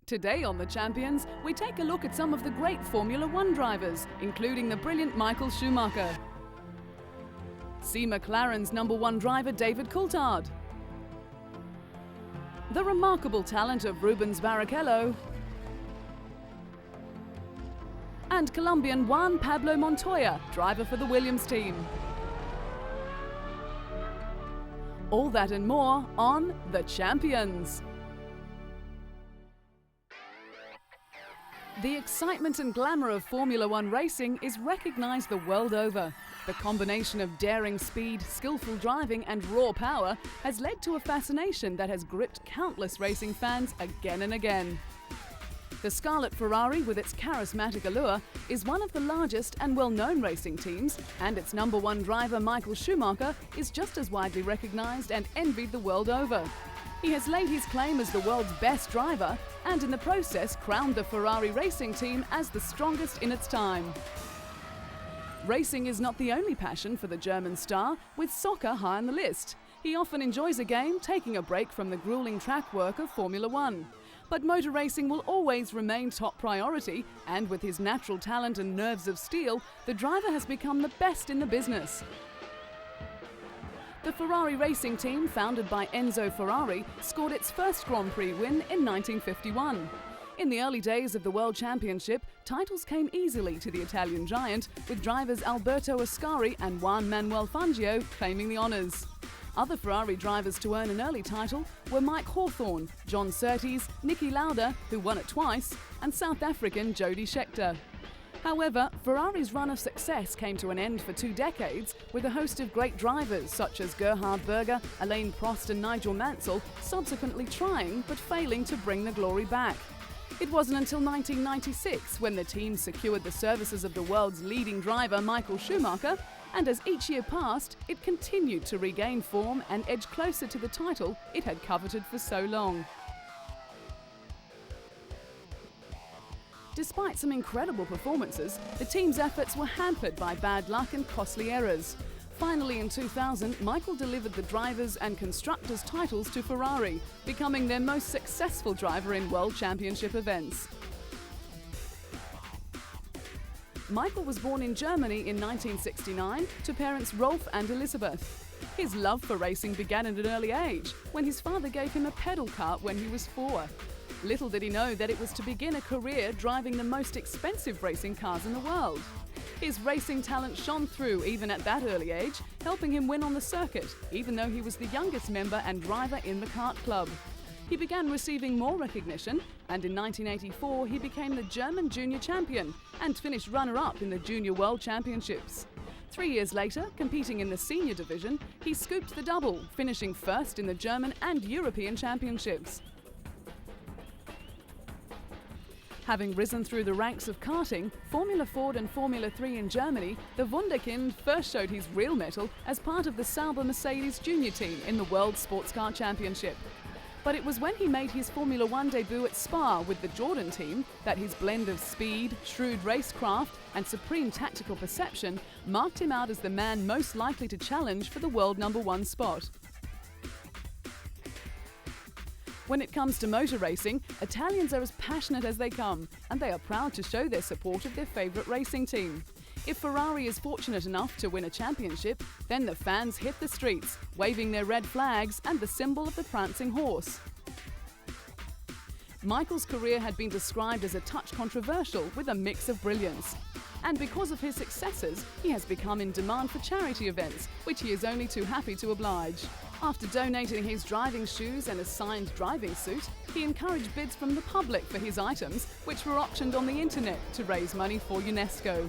Today on The Champions, we take a look at some of the great Formula One drivers, including the brilliant Michael Schumacher. See McLaren's #1 driver David Coulthard. The remarkable talent of Rubens Barrichello. And Colombian Juan Pablo Montoya, driver for the Williams team. All that and more on The Champions. The excitement and glamour of Formula One racing is recognised the world over. The combination of daring speed, skillful driving and raw power has led to a fascination that has gripped countless racing fans again and again. The Scarlet Ferrari, with its charismatic allure, is one of the largest and well-known racing teams, and its #1 driver Michael Schumacher is just as widely recognised and envied the world over. He has laid his claim as the world's best driver and in the process crowned the Ferrari racing team as the strongest in its time. Racing is not the only passion for the German star, with soccer high on the list. He often enjoys a game, taking a break from the grueling track work of Formula One. But motor racing will always remain top priority, and with his natural talent and nerves of steel, the driver has become the best in the business. The Ferrari racing team, founded by Enzo Ferrari, scored its first Grand Prix win in 1951. In the early days of the World Championship, titles came easily to the Italian giant, with drivers Alberto Ascari and Juan Manuel Fangio claiming the honours. Other Ferrari drivers to earn an early title were Mike Hawthorne, John Surtees, Niki Lauda, who won it twice, and South African Jody Scheckter. However, Ferrari's run of success came to an end for 2 decades, with a host of great drivers such as Gerhard Berger, Alain Prost and Nigel Mansell subsequently trying but failing to bring the glory back. It wasn't until 1996 when the team secured the services of the world's leading driver Michael Schumacher, and as each year passed, it continued to regain form and edge closer to the title it had coveted for so long. Despite some incredible performances, the team's efforts were hampered by bad luck and costly errors. Finally, in 2000, Michael delivered the drivers' and constructors' titles to Ferrari, becoming their most successful driver in World Championship events. Michael was born in Germany in 1969 to parents Rolf and Elisabeth. His love for racing began at an early age, when his father gave him a pedal kart when he was 4. Little did he know that it was to begin a career driving the most expensive racing cars in the world. His racing talent shone through even at that early age, helping him win on the circuit, even though he was the youngest member and driver in the kart club. He began receiving more recognition, and in 1984 he became the German junior champion and finished runner-up in the Junior World Championships. 3 years later, competing in the senior division, he scooped the double, finishing first in the German and European Championships. Having risen through the ranks of karting, Formula Ford and Formula 3 in Germany, the Wunderkind first showed his real mettle as part of the Sauber Mercedes junior team in the World Sports Car Championship. But it was when he made his Formula One debut at Spa with the Jordan team that his blend of speed, shrewd racecraft and supreme tactical perception marked him out as the man most likely to challenge for the world #1 spot. When it comes to motor racing, Italians are as passionate as they come, and they are proud to show their support of their favourite racing team. If Ferrari is fortunate enough to win a championship, then the fans hit the streets, waving their red flags and the symbol of the prancing horse. Michael's career had been described as a touch controversial with a mix of brilliance. And because of his successes, he has become in demand for charity events, which he is only too happy to oblige. After donating his driving shoes and a signed driving suit, he encouraged bids from the public for his items, which were auctioned on the internet to raise money for UNESCO.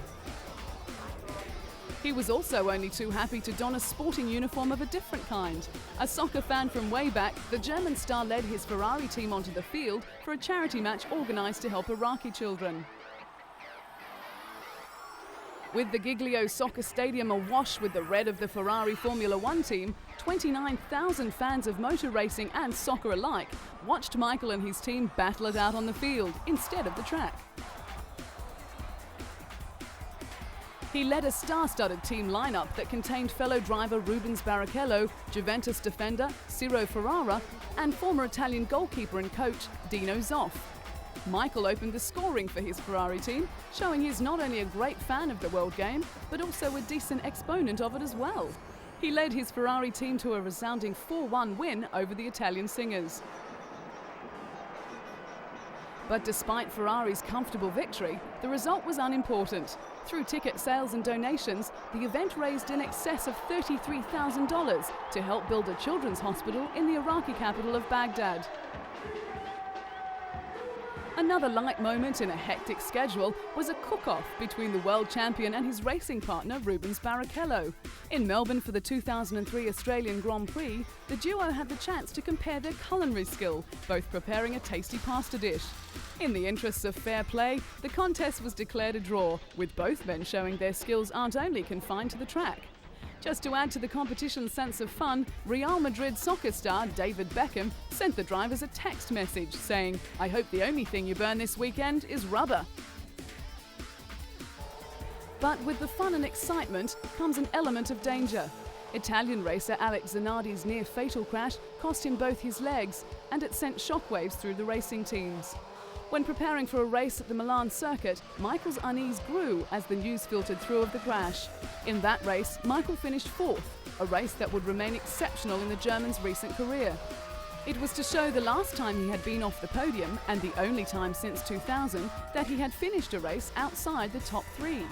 He was also only too happy to don a sporting uniform of a different kind. A soccer fan from way back, the German star led his Ferrari team onto the field for a charity match organised to help Iraqi children. With the Giglio Soccer Stadium awash with the red of the Ferrari Formula One team, 29,000 fans of motor racing and soccer alike watched Michael and his team battle it out on the field instead of the track. He led a star-studded team lineup that contained fellow driver Rubens Barrichello, Juventus defender Ciro Ferrara, and former Italian goalkeeper and coach Dino Zoff. Michael opened the scoring for his Ferrari team, showing he's not only a great fan of the world game, but also a decent exponent of it as well. He led his Ferrari team to a resounding 4-1 win over the Italian singers. But despite Ferrari's comfortable victory, the result was unimportant. Through ticket sales and donations, the event raised in excess of $33,000 to help build a children's hospital in the Iraqi capital of Baghdad. Another light moment in a hectic schedule was a cook-off between the world champion and his racing partner Rubens Barrichello. In Melbourne for the 2003 Australian Grand Prix, the duo had the chance to compare their culinary skill, both preparing a tasty pasta dish. In the interests of fair play, the contest was declared a draw, with both men showing their skills aren't only confined to the track. Just to add to the competition's sense of fun, Real Madrid soccer star David Beckham sent the drivers a text message saying, "I hope the only thing you burn this weekend is rubber." But with the fun and excitement comes an element of danger. Italian racer Alex Zanardi's near-fatal crash cost him both his legs, and it sent shockwaves through the racing teams. When preparing for a race at the Milan circuit, Michael's unease grew as the news filtered through of the crash. In that race, Michael finished fourth, a race that would remain exceptional in the German's recent career. It was to show the last time he had been off the podium, and the only time since 2000, that he had finished a race outside the top three.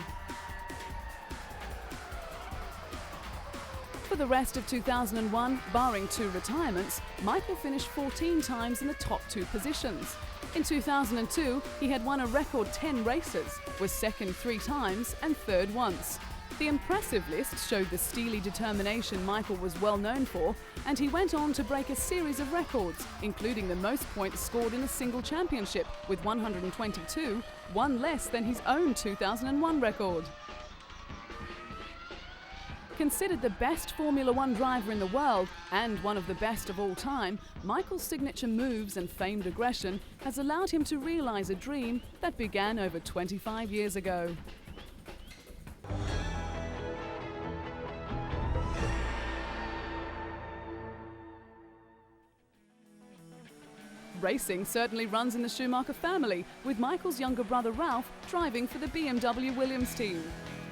For the rest of 2001, barring 2 retirements, Michael finished 14 times in the top 2 positions. In 2002, he had won a record 10 races, was second 3 times and third once. The impressive list showed the steely determination Michael was well known for, and he went on to break a series of records, including the most points scored in a single championship with 122, one less than his own 2001 record. Considered the best Formula One driver in the world and one of the best of all time, Michael's signature moves and famed aggression has allowed him to realize a dream that began over 25 years ago. Racing certainly runs in the Schumacher family, with Michael's younger brother Ralph driving for the BMW Williams team.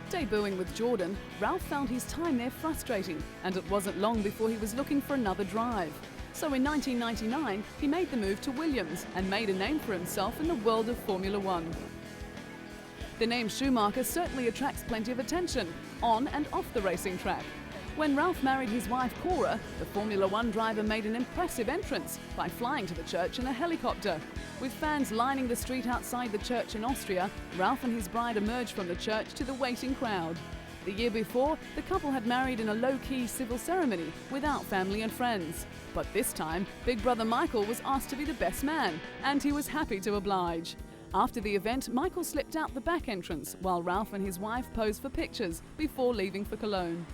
Debuting with Jordan, Ralph found his time there frustrating, and it wasn't long before he was looking for another drive. So in 1999, he made the move to Williams and made a name for himself in the world of Formula One. The name Schumacher certainly attracts plenty of attention, on and off the racing track. When Ralph married his wife Cora, the Formula One driver made an impressive entrance by flying to the church in a helicopter. With fans lining the street outside the church in Austria, Ralph and his bride emerged from the church to the waiting crowd. The year before, the couple had married in a low-key civil ceremony without family and friends. But this time, Big Brother Michael was asked to be the best man, and he was happy to oblige. After the event, Michael slipped out the back entrance while Ralph and his wife posed for pictures before leaving for Cologne.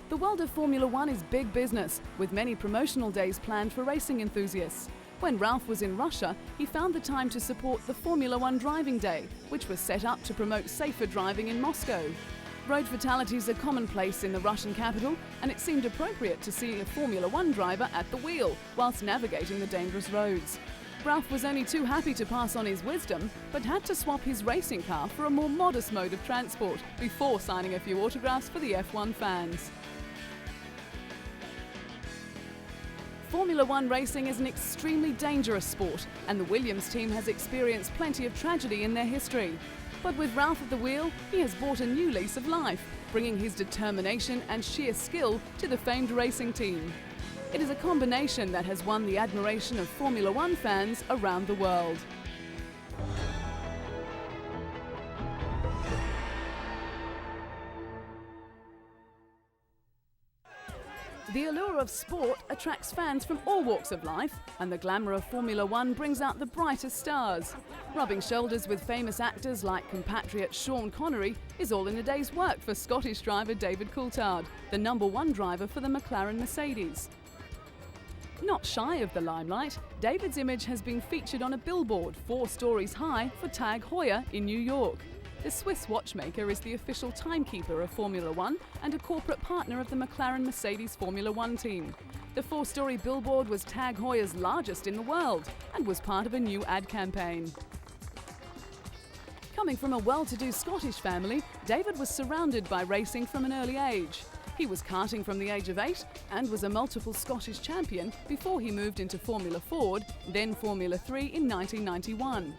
The world of Formula One is big business, with many promotional days planned for racing enthusiasts. When Ralph was in Russia, he found the time to support the Formula One Driving Day, which was set up to promote safer driving in Moscow. Road fatalities are commonplace in the Russian capital, and it seemed appropriate to see a Formula One driver at the wheel whilst navigating the dangerous roads. Ralph was only too happy to pass on his wisdom, but had to swap his racing car for a more modest mode of transport before signing a few autographs for the F1 fans. Formula One racing is an extremely dangerous sport, and the Williams team has experienced plenty of tragedy in their history. But with Ralph at the wheel, he has brought a new lease of life, bringing his determination and sheer skill to the famed racing team. It is a combination that has won the admiration of Formula One fans around the world. The allure of sport attracts fans from all walks of life, and the glamour of Formula One brings out the brightest stars. Rubbing shoulders with famous actors like compatriot Sean Connery is all in a day's work for Scottish driver David Coulthard, the #1 driver for the McLaren Mercedes. Not shy of the limelight, David's image has been featured on a billboard 4 stories high for Tag Heuer in New York. The Swiss watchmaker is the official timekeeper of Formula One and a corporate partner of the McLaren Mercedes Formula One team. The 4-story billboard was Tag Heuer's largest in the world and was part of a new ad campaign. Coming from a well-to-do Scottish family, David was surrounded by racing from an early age. He was karting from the age of 8 and was a multiple Scottish champion before he moved into Formula Ford, then Formula 3 in 1991.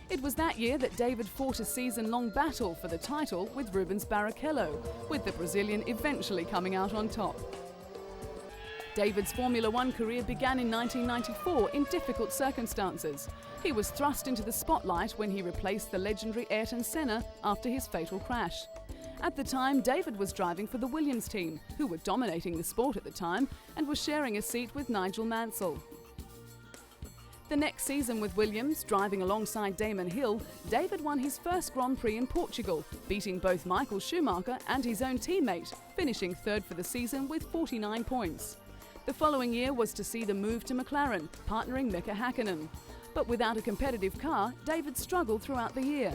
It was that year that David fought a season-long battle for the title with Rubens Barrichello, with the Brazilian eventually coming out on top. David's Formula One career began in 1994 in difficult circumstances. He was thrust into the spotlight when he replaced the legendary Ayrton Senna after his fatal crash. At the time, David was driving for the Williams team, who were dominating the sport at the time, and was sharing a seat with Nigel Mansell. The next season with Williams, driving alongside Damon Hill, David won his first Grand Prix in Portugal, beating both Michael Schumacher and his own teammate, finishing third for the season with 49 points. The following year was to see the move to McLaren, partnering Mika Häkkinen. But without a competitive car, David struggled throughout the year.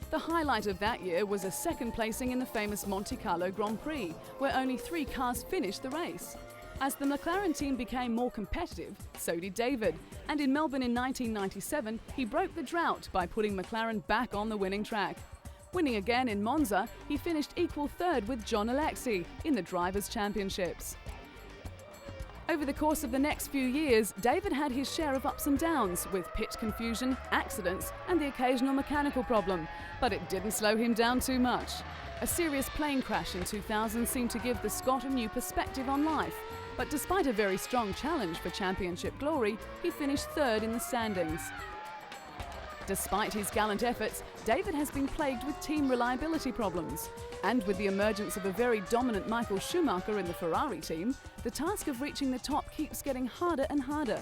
The highlight of that year was a second placing in the famous Monte Carlo Grand Prix, where only 3 cars finished the race. As the McLaren team became more competitive, so did David, and in Melbourne in 1997, he broke the drought by putting McLaren back on the winning track. Winning again in Monza, he finished equal third with John Alexi in the Drivers' Championships. Over the course of the next few years, David had his share of ups and downs, with pit confusion, accidents, and the occasional mechanical problem, but it didn't slow him down too much. A serious plane crash in 2000 seemed to give the Scot a new perspective on life, but despite a very strong challenge for championship glory, he finished third in the standings. Despite his gallant efforts, David has been plagued with team reliability problems. And with the emergence of a very dominant Michael Schumacher in the Ferrari team, the task of reaching the top keeps getting harder and harder.